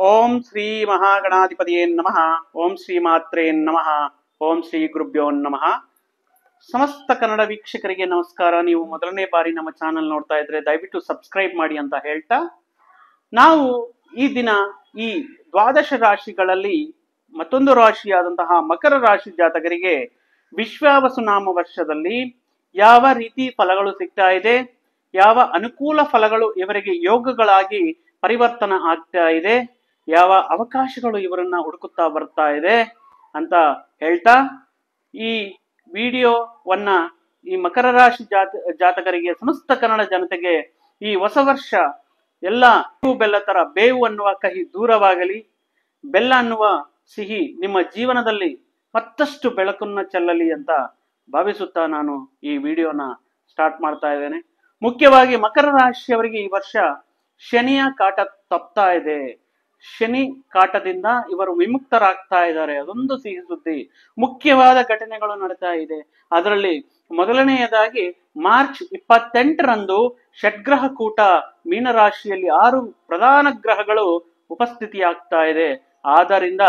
ಓಂ ಶ್ರೀ ಮಹಾಗಣಾಧಿಪತಿಯೇ ನಮಃ. ಓಂ ಶ್ರೀ ಮಾತ್ರೇ ನಮಃ. ಓಂ ಶ್ರೀ ಗುರುಭ್ಯೋ ನಮಃ. ಸಮಸ್ತ ಕನ್ನಡ ವೀಕ್ಷಕರಿಗೆ ನಮಸ್ಕಾರ. ನೀವು ಮೊದಲನೇ ಬಾರಿ ನಮ್ಮ ಚಾನೆಲ್ ನೋಡ್ತಾ ಇದ್ರೆ ದಯವಿಟ್ಟು ಸಬ್ಸ್ಕ್ರೈಬ್ ಮಾಡಿ ಅಂತ ಹೇಳ್ತಾ, ನಾವು ಈ ದಿನ ಈ ದ್ವಾದಶ ರಾಶಿಗಳಲ್ಲಿ ಮತ್ತೊಂದು ರಾಶಿಯಾದಂತಹ ಮಕರ ರಾಶಿ ಜಾತಕರಿಗೆ ವಿಶ್ವಾವಸುನಾಮ ವರ್ಷದಲ್ಲಿ ಯಾವ ರೀತಿ ಫಲಗಳು ಸಿಗ್ತಾ ಇದೆ, ಯಾವ ಅನುಕೂಲ ಫಲಗಳು ಇವರಿಗೆ ಯೋಗಗಳಾಗಿ ಪರಿವರ್ತನ ಆಗ್ತಾ ಇದೆ, ಯಾವ ಅವಕಾಶಗಳು ಇವರನ್ನ ಹುಡುಕುತ್ತಾ ಬರ್ತಾ ಇದೆ ಅಂತ ಹೇಳ್ತಾ, ಈ ವಿಡಿಯೋವನ್ನ ಈ ಮಕರ ರಾಶಿ ಜಾತಕರಿಗೆ ಸಮಸ್ತ ಕನ್ನಡ ಜನತೆಗೆ ಈ ಹೊಸ ವರ್ಷ ಎಲ್ಲ ಬೆಲ್ಲ ತರ ಬೇವು ಅನ್ನುವ ಕಹಿ ದೂರವಾಗಲಿ, ಬೆಲ್ಲ ಅನ್ನುವ ಸಿಹಿ ನಿಮ್ಮ ಜೀವನದಲ್ಲಿ ಮತ್ತಷ್ಟು ಬೆಳಕನ್ನು ಚೆಲ್ಲಲಿ ಅಂತ ಭಾವಿಸುತ್ತಾ ನಾನು ಈ ವಿಡಿಯೋನ ಸ್ಟಾರ್ಟ್ ಮಾಡ್ತಾ ಇದ್ದೇನೆ. ಮುಖ್ಯವಾಗಿ ಮಕರ ರಾಶಿಯವರಿಗೆ ಈ ವರ್ಷ ಶನಿಯ ಕಾಟ ತಪ್ತಾ ಇದೆ. ಶನಿ ಕಾಟದಿಂದ ಇವರು ವಿಮುಕ್ತರಾಗ್ತಾ ಇದ್ದಾರೆ. ಅದೊಂದು ಸಿಹಿ ಸುದ್ದಿ. ಮುಖ್ಯವಾದ ಘಟನೆಗಳು ನಡೀತಾ ಇದೆ. ಅದರಲ್ಲಿ ಮೊದಲನೆಯದಾಗಿ ಮಾರ್ಚ್ 28ರಂದು ಷಡ್ಗ್ರಹ ಕೂಟ ಮೀನರಾಶಿಯಲ್ಲಿ 6 ಪ್ರಧಾನ ಗ್ರಹಗಳು ಉಪಸ್ಥಿತಿಯಾಗ್ತಾ ಇದೆ. ಆದ್ದರಿಂದ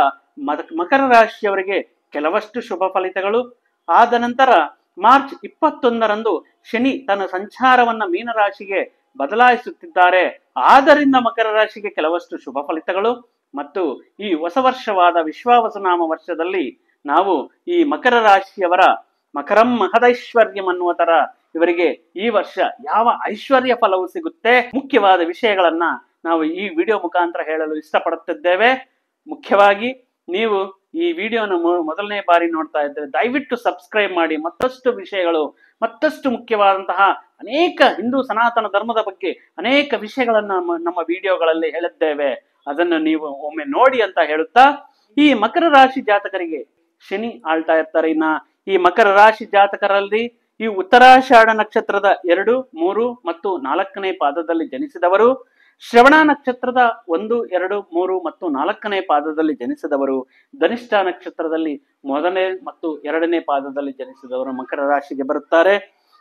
ಮಕರ ರಾಶಿಯವರಿಗೆ ಕೆಲವಷ್ಟು ಶುಭ ಫಲಿತಗಳು. ಆದ ನಂತರ ಮಾರ್ಚ್ 21ರಂದು ಶನಿ ತನ್ನ ಸಂಚಾರವನ್ನ ಮೀನರಾಶಿಗೆ ಬದಲಾಯಿಸುತ್ತಿದ್ದಾರೆ. ಆದ್ದರಿಂದ ಮಕರ ರಾಶಿಗೆ ಕೆಲವಷ್ಟು ಶುಭ ಫಲಿತಗಳು. ಮತ್ತು ಈ ಹೊಸ ವರ್ಷವಾದ ವಿಶ್ವಾವಸುನಾಮ ವರ್ಷದಲ್ಲಿ ನಾವು ಈ ಮಕರ ರಾಶಿಯವರ ಮಕರಂ ಮಹದೈಶ್ವರ್ಯಂ ಅನ್ನುವ ತರ ಇವರಿಗೆ ಈ ವರ್ಷ ಯಾವ ಐಶ್ವರ್ಯ ಫಲವು ಸಿಗುತ್ತೆ, ಮುಖ್ಯವಾದ ವಿಷಯಗಳನ್ನ ನಾವು ಈ ವಿಡಿಯೋ ಮುಖಾಂತರ ಹೇಳಲು ಇಷ್ಟಪಡುತ್ತಿದ್ದೇವೆ. ಮುಖ್ಯವಾಗಿ ನೀವು ಈ ವಿಡಿಯೋನ ಮೊದಲನೇ ಬಾರಿ ನೋಡ್ತಾ ಇದ್ದರೆ ದಯವಿಟ್ಟು ಸಬ್ಸ್ಕ್ರೈಬ್ ಮಾಡಿ. ಮತ್ತಷ್ಟು ವಿಷಯಗಳು, ಮತ್ತಷ್ಟು ಮುಖ್ಯವಾದಂತಹ ಅನೇಕ ಹಿಂದೂ ಸನಾತನ ಧರ್ಮದ ಬಗ್ಗೆ ಅನೇಕ ವಿಷಯಗಳನ್ನ ನಮ್ಮ ವಿಡಿಯೋಗಳಲ್ಲಿ ಹೇಳಿದ್ದೇವೆ. ಅದನ್ನು ನೀವು ಒಮ್ಮೆ ನೋಡಿ ಅಂತ ಹೇಳುತ್ತಾ, ಈ ಮಕರ ರಾಶಿ ಜಾತಕರಿಗೆ ಶನಿ ಆಳ್ತಾ ಇರ್ತಾರೆ. ಇನ್ನ ಈ ಮಕರ ರಾಶಿ ಜಾತಕರಲ್ಲಿ ಈ ಉತ್ತರಾಷಾಢ ನಕ್ಷತ್ರದ 2, 3 ಮತ್ತು 4ನೇ ಪಾದದಲ್ಲಿ ಜನಿಸಿದವರು, ಶ್ರವಣ ನಕ್ಷತ್ರದ 1, 2, 3 ಮತ್ತು 4ನೇ ಪಾದದಲ್ಲಿ ಜನಿಸಿದವರು, ಧನಿಷ್ಠ ನಕ್ಷತ್ರದಲ್ಲಿ 1ನೇ ಮತ್ತು 2ನೇ ಪಾದದಲ್ಲಿ ಜನಿಸಿದವರು ಮಕರ ರಾಶಿಗೆ ಬರುತ್ತಾರೆ.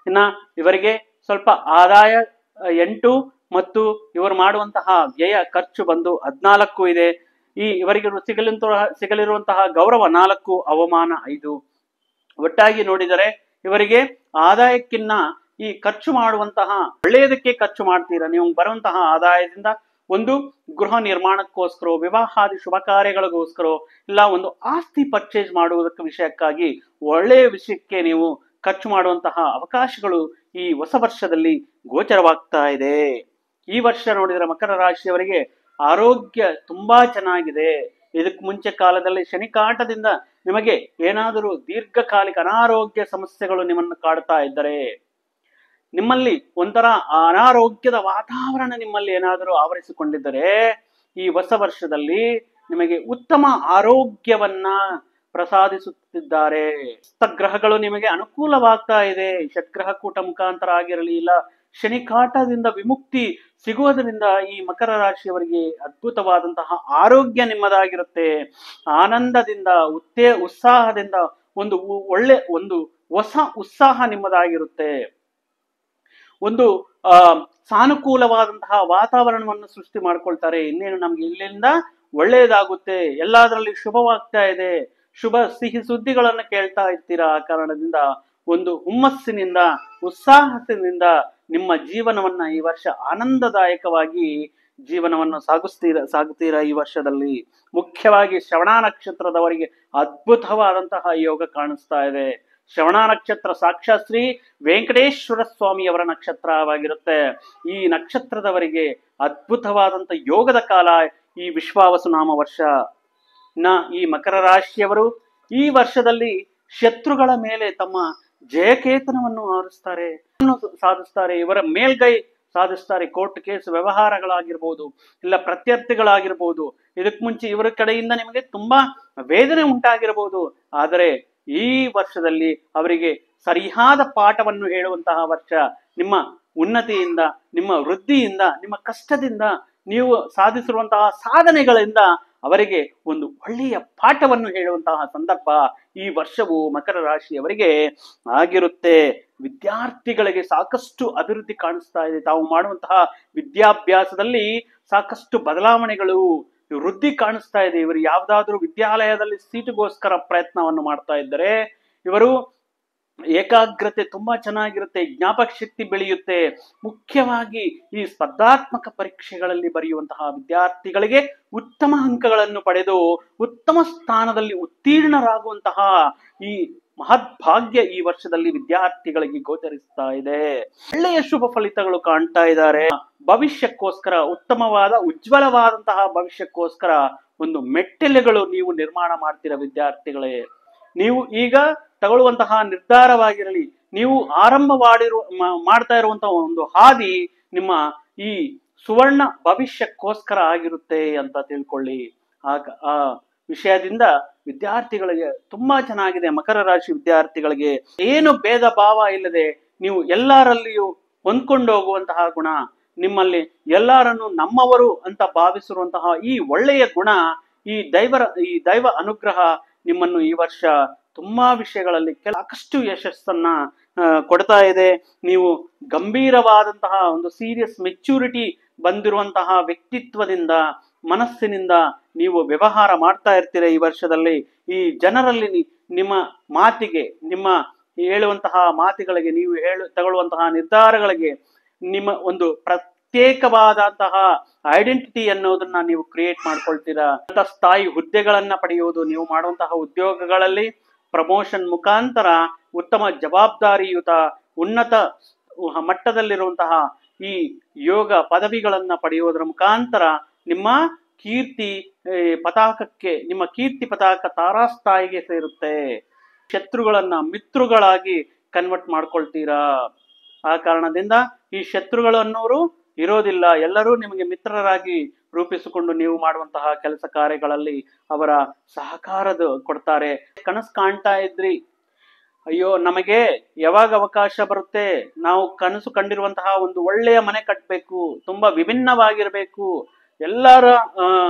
ಇನ್ನ ಇವರಿಗೆ ಸ್ವಲ್ಪ ಆದಾಯ 8 ಮತ್ತು ಇವರು ಮಾಡುವಂತಹ ವ್ಯಯ ಖರ್ಚು ಬಂದು 14 ಇದೆ. ಈ ಇವರಿಗೆ ಸಿಗಲಿರುವಂತಹ ಗೌರವ 4, ಅವಮಾನ 5. ಒಟ್ಟಾಗಿ ನೋಡಿದರೆ ಇವರಿಗೆ ಆದಾಯಕ್ಕಿನ್ನ ಈ ಖರ್ಚು ಮಾಡುವಂತಹ ಒಳ್ಳೆಯದಕ್ಕೆ ಖರ್ಚು ಮಾಡ್ತೀರಾ. ನೀವು ಬರುವಂತಹ ಆದಾಯದಿಂದ ಒಂದು ಗೃಹ ನಿರ್ಮಾಣಕ್ಕೋಸ್ಕರ, ವಿವಾಹಾದಿ ಶುಭ ಕಾರ್ಯಗಳಿಗೋಸ್ಕರ, ಇಲ್ಲ ಒಂದು ಆಸ್ತಿ ಪರ್ಚೇಸ್ ಮಾಡುವುದಕ್ಕೆ ವಿಷಯಕ್ಕಾಗಿ ಒಳ್ಳೆಯ ವಿಷಯಕ್ಕೆ ನೀವು ಖರ್ಚು ಮಾಡುವಂತಹ ಅವಕಾಶಗಳು ಈ ಹೊಸ ವರ್ಷದಲ್ಲಿ ಗೋಚರವಾಗ್ತಾ ಇದೆ. ಈ ವರ್ಷ ನೋಡಿದರೆ ಮಕರ ರಾಶಿಯವರಿಗೆ ಆರೋಗ್ಯ ತುಂಬಾ ಚೆನ್ನಾಗಿದೆ. ಇದಕ್ಕೆ ಮುಂಚೆ ಕಾಲದಲ್ಲಿ ಶನಿ ಕಾಟದಿಂದ ನಿಮಗೆ ಏನಾದರೂ ದೀರ್ಘಕಾಲಿಕ ಅನಾರೋಗ್ಯ ಸಮಸ್ಯೆಗಳು ನಿಮ್ಮನ್ನು ಕಾಡ್ತಾ ಇದ್ದರೆ, ನಿಮ್ಮಲ್ಲಿ ಒಂಥರ ಅನಾರೋಗ್ಯದ ವಾತಾವರಣ ನಿಮ್ಮಲ್ಲಿ ಏನಾದರೂ ಆವರಿಸಿಕೊಂಡಿದ್ದರೆ, ಈ ಹೊಸ ವರ್ಷದಲ್ಲಿ ನಿಮಗೆ ಉತ್ತಮ ಆರೋಗ್ಯವನ್ನ ಪ್ರಸಾದಿಸುತ್ತಿದ್ದಾರೆ. ಗ್ರಹಗಳು ನಿಮಗೆ ಅನುಕೂಲವಾಗ್ತಾ ಇದೆ. ಷಡ್ಗ್ರಹ ಕೂಟ ಮುಖಾಂತರ ಆಗಿರಲಿ, ಇಲ್ಲ ಶನಿ ಕಾಟದಿಂದ ವಿಮುಕ್ತಿ ಸಿಗುವುದರಿಂದ ಈ ಮಕರ ರಾಶಿಯವರಿಗೆ ಅದ್ಭುತವಾದಂತಹ ಆರೋಗ್ಯ ನಿಮ್ಮದಾಗಿರುತ್ತೆ. ಆನಂದದಿಂದ, ಉತ್ಸಾಹದಿಂದ ಒಂದು ಹೊಸ ಉತ್ಸಾಹ ನಿಮ್ಮದಾಗಿರುತ್ತೆ. ಒಂದು ಸಾನುಕೂಲವಾದಂತಹ ವಾತಾವರಣವನ್ನು ಸೃಷ್ಟಿ ಮಾಡ್ಕೊಳ್ತಾರೆ. ಇನ್ನೇನು ನಮ್ಗೆ ಇಲ್ಲಿಂದ ಒಳ್ಳೆಯದಾಗುತ್ತೆ, ಎಲ್ಲದರಲ್ಲಿ ಶುಭವಾಗ್ತಾ ಇದೆ, ಶುಭ ಸಿಹಿ ಸುದ್ದಿಗಳನ್ನು ಕೇಳ್ತಾ ಇರ್ತೀರಾ. ಆ ಕಾರಣದಿಂದ ಒಂದು ಹುಮ್ಮಸ್ಸಿನಿಂದ, ಉತ್ಸಾಹದಿಂದ ನಿಮ್ಮ ಜೀವನವನ್ನ ಈ ವರ್ಷ ಆನಂದದಾಯಕವಾಗಿ ಜೀವನವನ್ನು ಸಾಗುತ್ತೀರಾ ಈ ವರ್ಷದಲ್ಲಿ. ಮುಖ್ಯವಾಗಿ ಶ್ರವಣ ನಕ್ಷತ್ರದವರಿಗೆ ಅದ್ಭುತವಾದಂತಹ ಯೋಗ ಕಾಣಿಸ್ತಾ ಇದೆ. ಶ್ರವಣ ನಕ್ಷತ್ರ ಸಾಕ್ಷಾತ್ ಶ್ರೀ ವೆಂಕಟೇಶ್ವರ ಸ್ವಾಮಿಯವರ ನಕ್ಷತ್ರವಾಗಿರುತ್ತೆ. ಈ ನಕ್ಷತ್ರದವರಿಗೆ ಅದ್ಭುತವಾದಂತ ಯೋಗದ ಕಾಲ ಈ ವಿಶ್ವಾವಸುನಾಮ ವರ್ಷ. ಈ ಮಕರ ರಾಶಿಯವರು ಈ ವರ್ಷದಲ್ಲಿ ಶತ್ರುಗಳ ಮೇಲೆ ತಮ್ಮ ಜಯಕೇತನವನ್ನು ಸಾಧಿಸ್ತಾರೆ. ಇವರ ಮೇಲ್ಗೈ ಸಾಧಿಸ್ತಾರೆ. ಕೋರ್ಟ್ ಕೇಸ್ ವ್ಯವಹಾರಗಳಾಗಿರ್ಬೋದು, ಇಲ್ಲ ಪ್ರತ್ಯರ್ಥಿಗಳಾಗಿರ್ಬೋದು, ಇದಕ್ ಮುಂಚೆ ಇವರ ಕಡೆಯಿಂದ ನಿಮಗೆ ತುಂಬಾ ವೇದನೆ ಉಂಟಾಗಿರಬಹುದು. ಆದರೆ ಈ ವರ್ಷದಲ್ಲಿ ಅವರಿಗೆ ಸರಿಯಾದ ಪಾಠವನ್ನು ಹೇಳುವಂತಹ ವರ್ಷ. ನಿಮ್ಮ ಉನ್ನತಿಯಿಂದ, ನಿಮ್ಮ ವೃದ್ಧಿಯಿಂದ, ನಿಮ್ಮ ಕಷ್ಟದಿಂದ, ನೀವು ಸಾಧಿಸಿರುವಂತಹ ಸಾಧನೆಗಳಿಂದ ಅವರಿಗೆ ಒಂದು ಒಳ್ಳೆಯ ಪಾಠವನ್ನು ಹೇಳುವಂತಹ ಸಂದರ್ಭ ಈ ವರ್ಷವು ಮಕರ ರಾಶಿಯವರಿಗೆ ಆಗಿರುತ್ತೆ. ವಿದ್ಯಾರ್ಥಿಗಳಿಗೆ ಸಾಕಷ್ಟು ಅಭಿವೃದ್ಧಿ ಕಾಣಿಸ್ತಾ ಇದೆ. ತಾವು ಮಾಡುವಂತಹ ವಿದ್ಯಾಭ್ಯಾಸದಲ್ಲಿ ಸಾಕಷ್ಟು ಬದಲಾವಣೆಗಳು ವೃದ್ಧಿ ಕಾಣಿಸ್ತಾ ಇದೆ. ಇವರು ಯಾವ್ದಾದ್ರು ವಿದ್ಯಾಲಯದಲ್ಲಿ ಸೀಟಿಗೋಸ್ಕರ ಪ್ರಯತ್ನವನ್ನು ಮಾಡ್ತಾ ಇದ್ದರೆ ಇವರು ಏಕಾಗ್ರತೆ ತುಂಬಾ ಚೆನ್ನಾಗಿರುತ್ತೆ, ಜ್ಞಾಪಕ ಶಕ್ತಿ ಬೆಳೆಯುತ್ತೆ. ಮುಖ್ಯವಾಗಿ ಈ ಸ್ಪರ್ಧಾತ್ಮಕ ಪರೀಕ್ಷೆಗಳಲ್ಲಿ ಬರೆಯುವಂತಹ ವಿದ್ಯಾರ್ಥಿಗಳಿಗೆ ಉತ್ತಮ ಅಂಕಗಳನ್ನು ಪಡೆದು ಉತ್ತಮ ಸ್ಥಾನದಲ್ಲಿ ಉತ್ತೀರ್ಣರಾಗುವಂತಹ ಈ ಮಹದ್ಭಾಗ್ಯ ಈ ವರ್ಷದಲ್ಲಿ ವಿದ್ಯಾರ್ಥಿಗಳಿಗೆ ಗೋಚರಿಸ್ತಾ ಇದೆ. ಒಳ್ಳೆಯ ಶುಭ ಫಲಿತಗಳು ಕಾಣ್ತಾ ಇದ್ದಾರೆ. ಭವಿಷ್ಯಕ್ಕೋಸ್ಕರ ಉತ್ತಮವಾದ ಉಜ್ವಲವಾದಂತಹ ಭವಿಷ್ಯಕ್ಕೋಸ್ಕರ ಒಂದು ಮೆಟ್ಟಿಲುಗಳು ನೀವು ನಿರ್ಮಾಣ ಮಾಡ್ತೀರ ವಿದ್ಯಾರ್ಥಿಗಳೇ. ನೀವು ಈಗ ತಗೊಳ್ಳುವಂತಹ ನಿರ್ಧಾರವಾಗಿರಲಿ, ನೀವು ಮಾಡ್ತಾ ಇರುವಂತಹ ಒಂದು ಹಾದಿ ನಿಮ್ಮ ಈ ಸುವರ್ಣ ಭವಿಷ್ಯಕ್ಕೋಸ್ಕರ ಆಗಿರುತ್ತೆ ಅಂತ ತಿಳ್ಕೊಳ್ಳಿ. ಆ ವಿಷಯದಿಂದ ವಿದ್ಯಾರ್ಥಿಗಳಿಗೆ ತುಂಬಾ ಚೆನ್ನಾಗಿದೆ. ಮಕರ ರಾಶಿ ವಿದ್ಯಾರ್ಥಿಗಳಿಗೆ ಏನು ಭೇದ ಭಾವ ಇಲ್ಲದೆ ನೀವು ಎಲ್ಲರಲ್ಲಿಯೂ ಹೊಂದ್ಕೊಂಡು ಹೋಗುವಂತಹ ಗುಣ, ನಿಮ್ಮಲ್ಲಿ ಎಲ್ಲರನ್ನು ನಮ್ಮವರು ಅಂತ ಭಾವಿಸಿರುವಂತಹ ಈ ಒಳ್ಳೆಯ ಗುಣ, ಈ ದೈವ ಅನುಗ್ರಹ ನಿಮ್ಮನ್ನು ಈ ವರ್ಷ ತುಂಬಾ ವಿಷಯಗಳಲ್ಲಿ ಸಾಕಷ್ಟು ಯಶಸ್ಸನ್ನ ಕೊಡ್ತಾ ಇದೆ. ನೀವು ಗಂಭೀರವಾದಂತಹ ಒಂದು ಸೀರಿಯಸ್ ಮೆಚ್ಯೂರಿಟಿ ಬಂದಿರುವಂತಹ ವ್ಯಕ್ತಿತ್ವದಿಂದ, ಮನಸ್ಸಿನಿಂದ ನೀವು ವ್ಯವಹಾರ ಮಾಡ್ತಾ ಇರ್ತೀರ. ಈ ವರ್ಷದಲ್ಲಿ ಈ ಜನರಲ್ಲಿ ನಿಮ್ಮ ಮಾತಿಗೆ, ನಿಮ್ಮ ಹೇಳುವಂತಹ ಮಾತುಗಳಿಗೆ, ನೀವು ತಗೊಳ್ಳುವಂತಹ ನಿರ್ಧಾರಗಳಿಗೆ ನಿಮ್ಮ ಒಂದು ಪ್ರತ್ಯೇಕವಾದಂತಹ ಐಡೆಂಟಿಟಿ ಅನ್ನೋದನ್ನ ನೀವು ಕ್ರಿಯೇಟ್ ಮಾಡ್ಕೊಳ್ತೀರಾ. ಸ್ಥಾಯಿ ಹುದ್ದೆಗಳನ್ನ ಪಡೆಯುವುದು, ನೀವು ಮಾಡುವಂತಹ ಉದ್ಯೋಗಗಳಲ್ಲಿ ಪ್ರಮೋಷನ್ ಮುಖಾಂತರ ಉತ್ತಮ ಜವಾಬ್ದಾರಿಯುತ ಉನ್ನತ ಮಟ್ಟದಲ್ಲಿರುವಂತಹ ಈ ಯೋಗ ಪದವಿಗಳನ್ನ ಪಡೆಯುವುದರ ಮುಖಾಂತರ ನಿಮ್ಮ ಕೀರ್ತಿ ಪತಾಕ ತಾರಾಸ್ಥಾಯಿಗೆ ಸೇರುತ್ತೆ. ಶತ್ರುಗಳನ್ನ ಮಿತ್ರಗಳಾಗಿ ಕನ್ವರ್ಟ್ ಮಾಡ್ಕೊಳ್ತೀರಾ. ಆ ಕಾರಣದಿಂದ ಈ ಶತ್ರುಗಳು ಅನ್ನೋರು ಇರೋದಿಲ್ಲ, ಎಲ್ಲರೂ ನಿಮಗೆ ಮಿತ್ರರಾಗಿ ರೂಪಿಸಿಕೊಂಡು ನೀವು ಮಾಡುವಂತಹ ಕೆಲಸ ಕಾರ್ಯಗಳಲ್ಲಿ ಅವರ ಸಹಕಾರದ ಕೊಡ್ತಾರೆ. ಕನಸು ಕಾಣ್ತಾ ಇದ್ರಿ, ಅಯ್ಯೋ ನಮಗೆ ಯಾವಾಗ ಅವಕಾಶ ಬರುತ್ತೆ, ನಾವು ಕನಸು ಕಂಡಿರುವಂತಹ ಒಂದು ಒಳ್ಳೆಯ ಮನೆ ಕಟ್ಟಬೇಕು, ತುಂಬಾ ವಿಭಿನ್ನವಾಗಿರ್ಬೇಕು, ಎಲ್ಲರ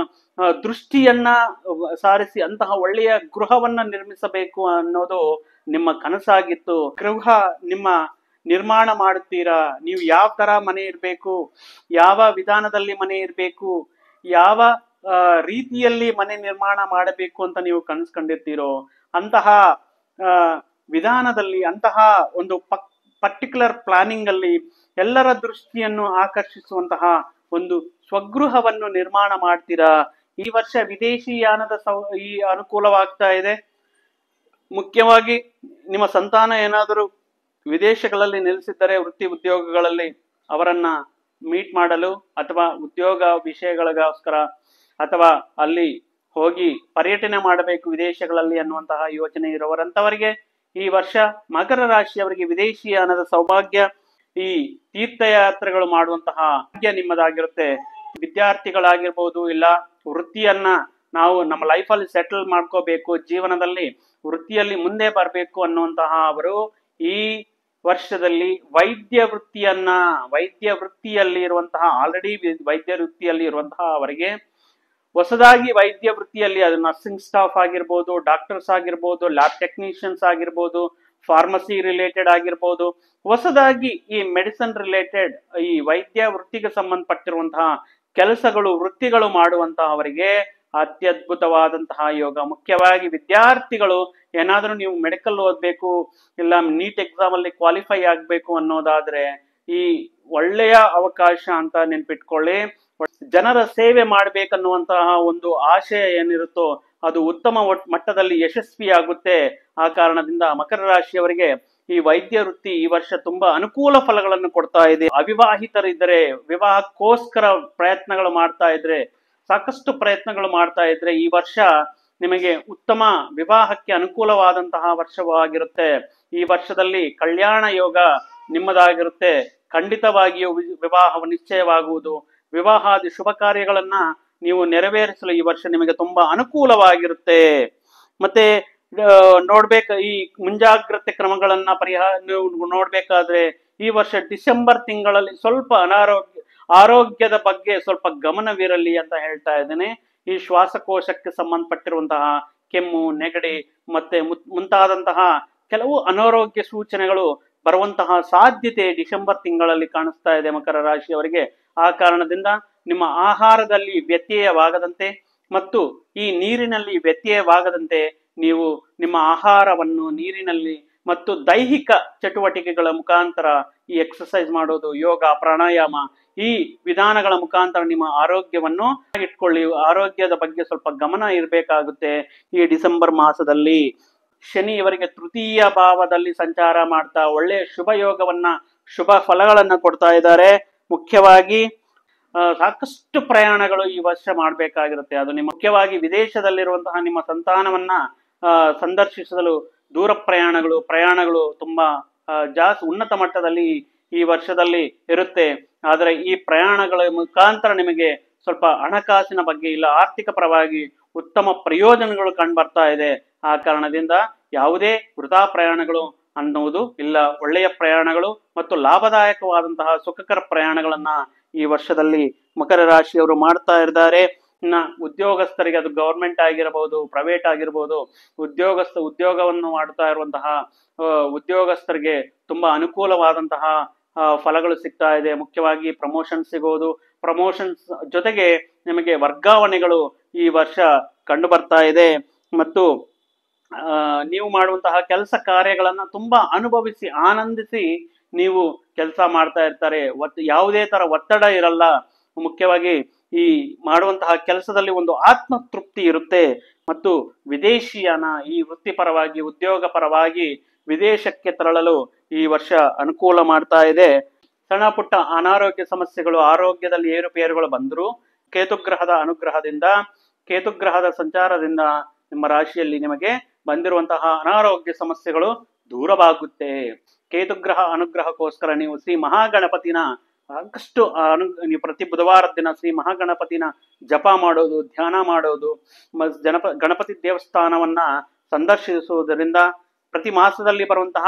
ದೃಷ್ಟಿಯನ್ನ ಸಾರಿಸಿ ಅಂತಹ ಒಳ್ಳೆಯ ಗೃಹವನ್ನ ನಿರ್ಮಿಸಬೇಕು ಅನ್ನೋದು ನಿಮ್ಮ ಕನಸಾಗಿತ್ತು. ಗೃಹ ನಿಮ್ಮ ನಿರ್ಮಾಣ ಮಾಡುತ್ತೀರಾ. ನೀವು ಯಾವ ತರ ಮನೆ ಇರಬೇಕು, ಯಾವ ವಿಧಾನದಲ್ಲಿ ಮನೆ ಇರಬೇಕು, ಯಾವ ರೀತಿಯಲ್ಲಿ ಮನೆ ನಿರ್ಮಾಣ ಮಾಡಬೇಕು ಅಂತ ನೀವು ಕನಸ್ಕೊಂಡಿರ್ತೀರೋ ಅಂತಹ ವಿಧಾನದಲ್ಲಿ, ಅಂತಹ ಒಂದು ಪರ್ಟಿಕ್ಯುಲರ್ ಪ್ಲಾನಿಂಗ್ ಅಲ್ಲಿ ಎಲ್ಲರ ದೃಷ್ಟಿಯನ್ನು ಆಕರ್ಷಿಸುವಂತಹ ಒಂದು ಸ್ವಗೃಹವನ್ನು ನಿರ್ಮಾಣ ಮಾಡ್ತೀರಾ. ಈ ವರ್ಷ ವಿದೇಶಿ ಯಾನದ ಈ ಅನುಕೂಲವಾಗ್ತಾ ಇದೆ. ಮುಖ್ಯವಾಗಿ ನಿಮ್ಮ ಸಂತಾನ ಏನಾದರೂ ವಿದೇಶಗಳಲ್ಲಿ ನೆಲೆಸಿದ್ದರೆ ವೃತ್ತಿ ಉದ್ಯೋಗಗಳಲ್ಲಿ ಅವರನ್ನ ಮೀಟ್ ಮಾಡಲು ಅಥವಾ ಉದ್ಯೋಗ ವಿಷಯಗಳಿಗೋಸ್ಕರ ಅಥವಾ ಅಲ್ಲಿ ಹೋಗಿ ಪರ್ಯಟನೆ ಮಾಡಬೇಕು ವಿದೇಶಗಳಲ್ಲಿ ಅನ್ನುವಂತಹ ಯೋಚನೆ ಇರುವವರಂತವರಿಗೆ ಈ ವರ್ಷ ಮಕರ ರಾಶಿಯವರಿಗೆ ವಿದೇಶಿಯಾನದ ಸೌಭಾಗ್ಯ, ಈ ತೀರ್ಥಯಾತ್ರೆಗಳು ಮಾಡುವಂತಹ ಭಾಗ್ಯ ನಿಮ್ಮದಾಗಿರುತ್ತೆ. ವಿದ್ಯಾರ್ಥಿಗಳಾಗಿರ್ಬೋದು, ಇಲ್ಲ ವೃತ್ತಿಯನ್ನ ನಾವು ನಮ್ಮ ಲೈಫಲ್ಲಿ ಸೆಟಲ್ ಮಾಡ್ಕೋಬೇಕು, ಜೀವನದಲ್ಲಿ ವೃತ್ತಿಯಲ್ಲಿ ಮುಂದೆ ಬರಬೇಕು ಅನ್ನುವಂತಹ ಅವರು ಈ ವರ್ಷದಲ್ಲಿ ವೈದ್ಯ ವೃತ್ತಿಯಲ್ಲಿ ಇರುವಂತಹ ಆಲ್ರೆಡಿ ವೈದ್ಯ ವೃತ್ತಿಯಲ್ಲಿ ಇರುವಂತಹ ಅವರಿಗೆ ಹೊಸದಾಗಿ ವೈದ್ಯ ವೃತ್ತಿಯಲ್ಲಿ, ಅದು ನರ್ಸಿಂಗ್ ಸ್ಟಾಫ್ ಆಗಿರ್ಬೋದು, ಡಾಕ್ಟರ್ಸ್ ಆಗಿರ್ಬೋದು, ಲ್ಯಾಬ್ ಟೆಕ್ನಿಷಿಯನ್ಸ್ ಆಗಿರ್ಬೋದು, ಫಾರ್ಮಸಿ ರಿಲೇಟೆಡ್ ಆಗಿರ್ಬೋದು, ಹೊಸದಾಗಿ ಈ ಮೆಡಿಸಿನ್ ರಿಲೇಟೆಡ್ ಈ ವೈದ್ಯ ವೃತ್ತಿಗೆ ಸಂಬಂಧಪಟ್ಟಿರುವಂತಹ ಕೆಲಸಗಳು ವೃತ್ತಿಗಳು ಮಾಡುವಂತಹ ಅವರಿಗೆ ಅತ್ಯದ್ಭುತವಾದಂತಹ ಯೋಗ. ಮುಖ್ಯವಾಗಿ ವಿದ್ಯಾರ್ಥಿಗಳು ಏನಾದ್ರೂ ನೀವು ಮೆಡಿಕಲ್ ಓದ್ಬೇಕು, ಇಲ್ಲ ನೀಟ್ ಎಕ್ಸಾಮ್ ಅಲ್ಲಿ ಕ್ವಾಲಿಫೈ ಆಗ್ಬೇಕು ಅನ್ನೋದಾದ್ರೆ ಈ ಒಳ್ಳೆಯ ಅವಕಾಶ ಅಂತ ನೆನ್ಪಿಟ್ಕೊಳ್ಳಿ. ಜನರ ಸೇವೆ ಮಾಡ್ಬೇಕನ್ನುವಂತಹ ಒಂದು ಆಶಯ ಏನಿರುತ್ತೋ ಅದು ಉತ್ತಮ ಮಟ್ಟದಲ್ಲಿ ಯಶಸ್ವಿಯಾಗುತ್ತೆ. ಆ ಕಾರಣದಿಂದ ಮಕರ ರಾಶಿಯವರಿಗೆ ಈ ವೈದ್ಯ ವೃತ್ತಿ ಈ ವರ್ಷ ತುಂಬಾ ಅನುಕೂಲ ಫಲಗಳನ್ನು ಕೊಡ್ತಾ ಇದೆ. ಅವಿವಾಹಿತರಿದ್ದರೆ, ವಿವಾಹಕ್ಕೋಸ್ಕರ ಪ್ರಯತ್ನಗಳು ಮಾಡ್ತಾ ಇದ್ರೆ, ಸಾಕಷ್ಟು ಪ್ರಯತ್ನಗಳು ಮಾಡ್ತಾ ಇದ್ರೆ ಈ ವರ್ಷ ನಿಮಗೆ ಉತ್ತಮ ವಿವಾಹಕ್ಕೆ ಅನುಕೂಲವಾದಂತಹ ವರ್ಷವಾಗಿರುತ್ತೆ. ಈ ವರ್ಷದಲ್ಲಿ ಕಲ್ಯಾಣ ಯೋಗ ನಿಮ್ಮದಾಗಿರುತ್ತೆ. ಖಂಡಿತವಾಗಿಯೂ ವಿವಾಹ ನಿಶ್ಚಯವಾಗುವುದು, ವಿವಾಹಾದಿ ಶುಭ ಕಾರ್ಯಗಳನ್ನ ನೀವು ನೆರವೇರಿಸಲು ಈ ವರ್ಷ ನಿಮಗೆ ತುಂಬಾ ಅನುಕೂಲವಾಗಿರುತ್ತೆ. ಮತ್ತೆ ಈ ಮುಂಜಾಗ್ರತೆ ಕ್ರಮಗಳನ್ನ ನೀವು ನೋಡ್ಬೇಕಾದ್ರೆ ಈ ವರ್ಷ ಡಿಸೆಂಬರ್ ತಿಂಗಳಲ್ಲಿ ಸ್ವಲ್ಪ ಆರೋಗ್ಯದ ಬಗ್ಗೆ ಸ್ವಲ್ಪ ಗಮನವಿರಲಿ ಅಂತ ಹೇಳ್ತಾ ಇದ್ದೇನೆ. ಈ ಶ್ವಾಸಕೋಶಕ್ಕೆ ಸಂಬಂಧಪಟ್ಟಿರುವಂತಹ ಕೆಮ್ಮು, ನೆಗಡಿ ಮತ್ತೆ ಮುಂತಾದಂತಹ ಕೆಲವು ಅನಾರೋಗ್ಯ ಸೂಚನೆಗಳು ಬರುವಂತಹ ಸಾಧ್ಯತೆ ಡಿಸೆಂಬರ್ ತಿಂಗಳಲ್ಲಿ ಕಾಣಿಸ್ತಾ ಇದೆ ಮಕರ ರಾಶಿಯವರಿಗೆ. ಆ ಕಾರಣದಿಂದ ನಿಮ್ಮ ಆಹಾರದಲ್ಲಿ ವ್ಯತ್ಯಯವಾಗದಂತೆ, ಮತ್ತು ಈ ನೀರಿನಲ್ಲಿ ವ್ಯತ್ಯಯವಾಗದಂತೆ ನೀವು ನಿಮ್ಮ ಆಹಾರವನ್ನು ನೀರಿನಲ್ಲಿ ಮತ್ತು ದೈಹಿಕ ಚಟುವಟಿಕೆಗಳ ಮುಖಾಂತರ ಈ ಎಕ್ಸರ್ಸೈಸ್ ಮಾಡೋದು, ಯೋಗ, ಪ್ರಾಣಾಯಾಮ ಈ ವಿಧಾನಗಳ ಮುಖಾಂತರ ನಿಮ್ಮ ಆರೋಗ್ಯವನ್ನು ಇಟ್ಕೊಳ್ಳಿ. ಆರೋಗ್ಯದ ಬಗ್ಗೆ ಸ್ವಲ್ಪ ಗಮನ ಇರಬೇಕಾಗುತ್ತೆ. ಈ ಡಿಸೆಂಬರ್ ಮಾಸದಲ್ಲಿ ಶನಿ ಇವರಿಗೆ ತೃತೀಯ ಭಾವದಲ್ಲಿ ಸಂಚಾರ ಮಾಡ್ತಾ ಒಳ್ಳೆಯ ಶುಭ ಯೋಗವನ್ನ, ಶುಭ ಫಲಗಳನ್ನ ಕೊಡ್ತಾ ಇದ್ದಾರೆ. ಮುಖ್ಯವಾಗಿ ಸಾಕಷ್ಟು ಪ್ರಯಾಣಗಳು ಈ ವರ್ಷ ಮಾಡಬೇಕಾಗಿರುತ್ತೆ. ಅದು ನಿಮ್ಮ ಮುಖ್ಯವಾಗಿ ವಿದೇಶದಲ್ಲಿರುವಂತಹ ನಿಮ್ಮ ಸಂತಾನವನ್ನ ಸಂದರ್ಶಿಸಲು ದೂರ ಪ್ರಯಾಣಗಳು ತುಂಬಾ ಜಾಸ್ತಿ ಉನ್ನತ ಮಟ್ಟದಲ್ಲಿ ಈ ವರ್ಷದಲ್ಲಿ ಇರುತ್ತೆ. ಆದರೆ ಈ ಪ್ರಯಾಣಗಳ ಮುಖಾಂತರ ನಿಮಗೆ ಸ್ವಲ್ಪ ಹಣಕಾಸಿನ ಬಗ್ಗೆ ಇಲ್ಲ, ಆರ್ಥಿಕ ಪರವಾಗಿ ಉತ್ತಮ ಪ್ರಯೋಜನಗಳು ಕಂಡು ಬರ್ತಾ ಇದೆ. ಆ ಕಾರಣದಿಂದ ಯಾವುದೇ ವೃಥಾ ಪ್ರಯಾಣಗಳು ಅನ್ನುವುದು ಇಲ್ಲ. ಒಳ್ಳೆಯ ಪ್ರಯಾಣಗಳು ಮತ್ತು ಲಾಭದಾಯಕವಾದಂತಹ ಸುಖಕರ ಪ್ರಯಾಣಗಳನ್ನ ಈ ವರ್ಷದಲ್ಲಿ ಮಕರ ರಾಶಿಯವರು ಮಾಡ್ತಾ ಇದ್ದಾರೆ. ಇನ್ನ ಉದ್ಯೋಗಸ್ಥರಿಗೆ, ಅದು ಗವರ್ಮೆಂಟ್ ಆಗಿರಬಹುದು, ಪ್ರೈವೇಟ್ ಆಗಿರ್ಬೋದು, ಉದ್ಯೋಗವನ್ನು ಮಾಡ್ತಾ ಇರುವಂತಹ ಉದ್ಯೋಗಸ್ಥರಿಗೆ ತುಂಬಾ ಅನುಕೂಲವಾದಂತಹ ಫಲಗಳು ಸಿಗ್ತಾ ಇದೆ. ಮುಖ್ಯವಾಗಿ ಪ್ರಮೋಷನ್ ಸಿಗೋದು, ಪ್ರಮೋಷನ್ಸ್ ಜೊತೆಗೆ ನಿಮಗೆ ವರ್ಗಾವಣೆಗಳು ಈ ವರ್ಷ ಕಂಡು ಬರ್ತಾ ಇದೆ. ಮತ್ತು ನೀವು ಮಾಡುವಂತಹ ಕೆಲಸ ಕಾರ್ಯಗಳನ್ನ ತುಂಬಾ ಅನುಭವಿಸಿ ಆನಂದಿಸಿ ನೀವು ಕೆಲಸ ಮಾಡ್ತಾ ಇರ್ತಾರೆ. ಯಾವುದೇ ತರ ಒತ್ತಡ ಇರಲ್ಲ. ಮುಖ್ಯವಾಗಿ ಈ ಮಾಡುವಂತಹ ಕೆಲಸದಲ್ಲಿ ಒಂದು ಆತ್ಮ ತೃಪ್ತಿ ಇರುತ್ತೆ. ಮತ್ತು ವಿದೇಶಿಯನ ಈ ವೃತ್ತಿಪರವಾಗಿ, ಉದ್ಯೋಗ ಪರವಾಗಿ ವಿದೇಶಕ್ಕೆ ತೆರಳಲು ಈ ವರ್ಷ ಅನುಕೂಲ ಮಾಡ್ತಾ ಇದೆ. ಸಣ್ಣ ಪುಟ್ಟ ಅನಾರೋಗ್ಯ ಸಮಸ್ಯೆಗಳು, ಆರೋಗ್ಯದಲ್ಲಿ ಏರುಪೇರುಗಳು ಬಂದರೂ ಕೇತುಗ್ರಹದ ಅನುಗ್ರಹದಿಂದ, ಕೇತುಗ್ರಹದ ಸಂಚಾರದಿಂದ ನಿಮ್ಮ ರಾಶಿಯಲ್ಲಿ ನಿಮಗೆ ಬಂದಿರುವಂತಹ ಅನಾರೋಗ್ಯ ಸಮಸ್ಯೆಗಳು ದೂರವಾಗುತ್ತೆ. ಕೇತುಗ್ರಹ ಅನುಗ್ರಹಕ್ಕೋಸ್ಕರ ನೀವು ಶ್ರೀ ಮಹಾಗಣಪತಿನ ಸಾಕಷ್ಟು ನೀವು ಪ್ರತಿ ಬುಧವಾರದ ದಿನ ಶ್ರೀ ಮಹಾಗಣಪತಿನ ಜಪ ಮಾಡೋದು, ಧ್ಯಾನ ಮಾಡೋದು, ಗಣಪತಿ ದೇವಸ್ಥಾನವನ್ನ ಸಂದರ್ಶಿಸುವುದರಿಂದ, ಪ್ರತಿ ಮಾಸದಲ್ಲಿ ಬರುವಂತಹ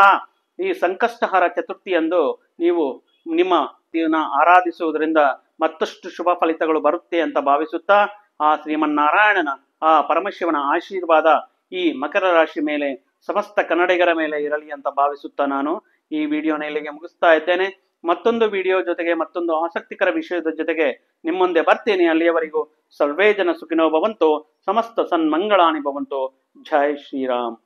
ಈ ಸಂಕಷ್ಟಹರ ಚತುರ್ಥಿಯಂದು ನೀವು ನಿಮ್ಮ ಆರಾಧಿಸುವುದರಿಂದ ಮತ್ತಷ್ಟು ಶುಭ ಫಲಿತಗಳು ಬರುತ್ತೆ ಅಂತ ಭಾವಿಸುತ್ತಾ, ಆ ಶ್ರೀಮನ್ನಾರಾಯಣನ, ಆ ಪರಮಶಿವನ ಆಶೀರ್ವಾದ ಈ ಮಕರ ರಾಶಿ ಮೇಲೆ, ಸಮಸ್ತ ಕನ್ನಡಿಗರ ಮೇಲೆ ಇರಲಿ ಅಂತ ಭಾವಿಸುತ್ತಾ ನಾನು ಈ ವಿಡಿಯೋನ ಇಲ್ಲಿಗೆ ಮುಗಿಸ್ತಾ ಇದ್ದೇನೆ. ಮತ್ತೊಂದು ವಿಡಿಯೋ ಜೊತೆಗೆ, ಮತ್ತೊಂದು ಆಸಕ್ತಿಕರ ವಿಷಯದ ಜೊತೆಗೆ ನಿಮ್ಮ ಮುಂದೆ ಬರ್ತೇನೆ. ಅಲ್ಲಿಯವರೆಗೂ ಸರ್ವೇ ಜನ ಸುಖಿನೋ ಭವಂತು, ಸಮಸ್ತ ಸನ್ಮಂಗಳಾನಿ ಭವಂತು. ಜೈ ಶ್ರೀರಾಮ್.